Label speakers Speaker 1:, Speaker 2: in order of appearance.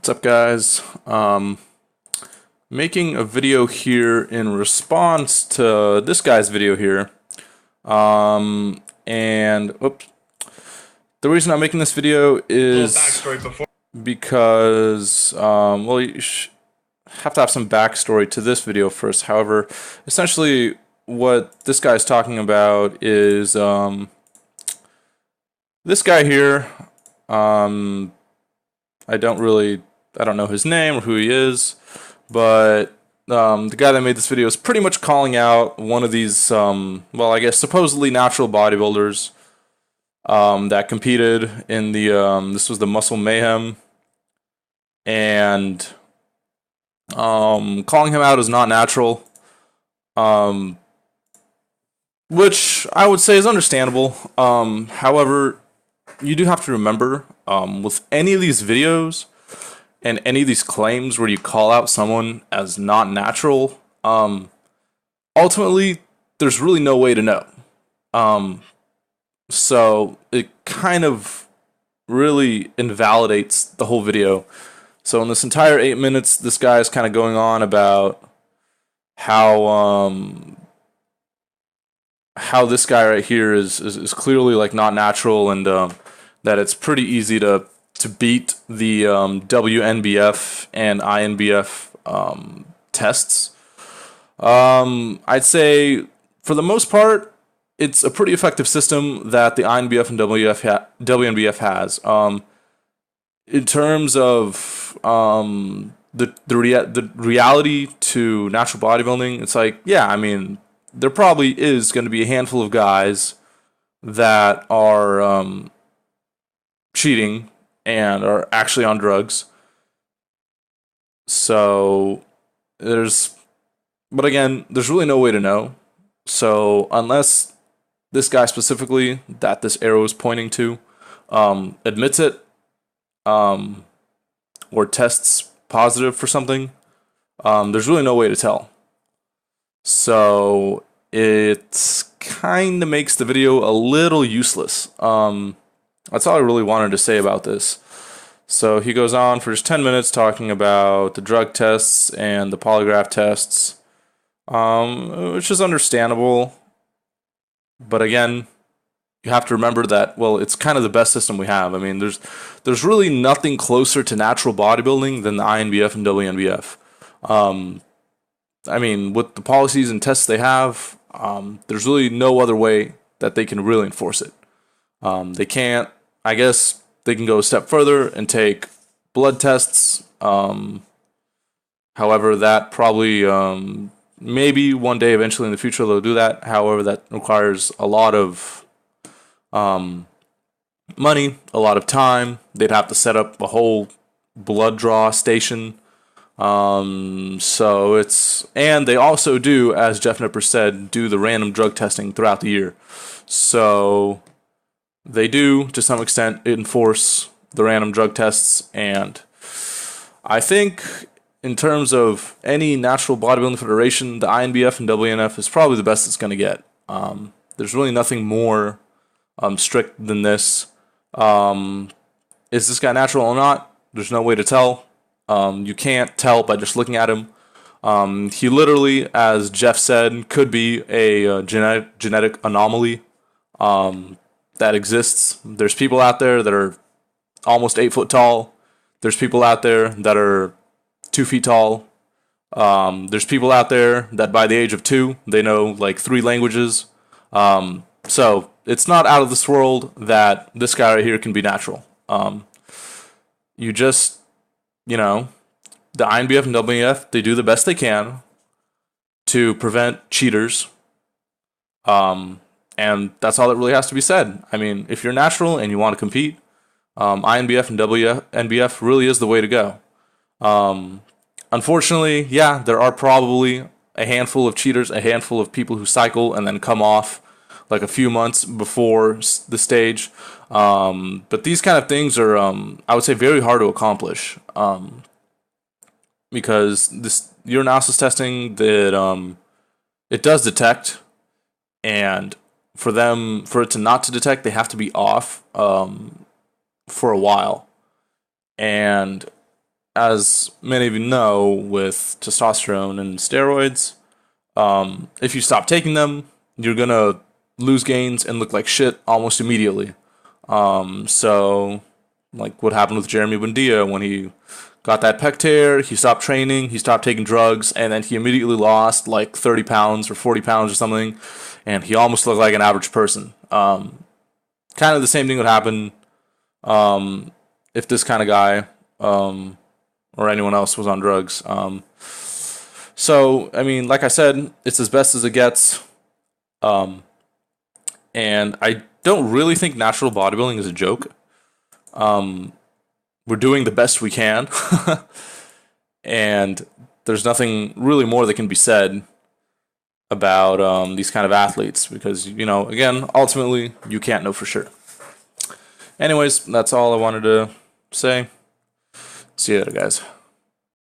Speaker 1: What's up, guys? Making a video here in response to this guy's video here. And oops. The reason I'm making this video is because well, you have to have some backstory to this video first. However, essentially what this guy's talking about is this guy here. I don't know his name or who he is, but the guy that made this video is pretty much calling out one of these, well, I guess supposedly natural bodybuilders that competed in the, this was the Muscle Mayhem, and calling him out as not natural, which I would say is understandable. However, you do have to remember, with any of these videos and any of these claims where you call out someone as not natural, ultimately, there's really no way to know. So it kind of really invalidates the whole video. So in this entire 8 minutes, this guy is kind of going on about how this guy right here is clearly like not natural, and that it's pretty easy to beat the WNBF and INBF tests. I'd say for the most part, it's a pretty effective system that the INBF and WNBF has. In terms of the reality to natural bodybuilding, it's like, yeah, I mean, there probably is going to be a handful of guys that are cheating and are actually on drugs. So but again, there's really no way to know. So unless this guy specifically that this arrow is pointing to admits it, or tests positive for something, there's really no way to tell. So it kind of makes the video a little useless. That's all I really wanted to say about this. So he goes on for just 10 minutes talking about the drug tests and the polygraph tests, which is understandable. But again, you have to remember that, well, it's kind of the best system we have. I mean, there's really nothing closer to natural bodybuilding than the INBF and WNBF. I mean, with the policies and tests they have, there's really no other way that they can really enforce it. They can't, I guess they can go a step further and take blood tests. However, that probably, maybe one day eventually in the future they'll do that. However, that requires a lot of money, a lot of time. They'd have to set up a whole blood draw station. So it's, and they also do, as Jeff Nipper said, do the random drug testing throughout the year. So they do, to some extent, enforce the random drug tests, and I think in terms of any natural bodybuilding federation, the INBF and WNF is probably the best it's going to get. There's really nothing more strict than this. Is this guy natural or not? There's no way to tell. You can't tell by just looking at him. He literally, as Jeff said, could be a genetic anomaly that exists. There's people out there that are almost 8 foot tall. There's people out there that are 2 feet tall. There's people out there that by the age of 2, they know like 3 languages. So it's not out of this world that this guy right here can be natural. You just, you know, the INBF and WNF, they do the best they can to prevent cheaters. And that's all that really has to be said. I mean, if you're natural and you want to compete, INBF and WNBF really is the way to go. Unfortunately, yeah, there are probably a handful of cheaters, a handful of people who cycle and then come off like a few months before the stage. But these kind of things are, I would say, very hard to accomplish. Because this urinalysis testing, that it does detect, and for it to not to detect, they have to be off for a while. And as many of you know, with testosterone and steroids, if you stop taking them, you're gonna lose gains and look like shit almost immediately. So, like what happened with Jeremy Buendia when he got that pec tear, he stopped training, he stopped taking drugs, and then he immediately lost like 30 pounds or 40 pounds or something, and he almost looked like an average person. Kind of the same thing would happen if this kind of guy or anyone else was on drugs. So, I mean, like I said, it's as best as it gets. And I don't really think natural bodybuilding is a joke. We're doing the best we can. And there's nothing really more that can be said about these kind of athletes because, you know, again, ultimately, you can't know for sure. Anyways, that's all I wanted to say. See you later, guys.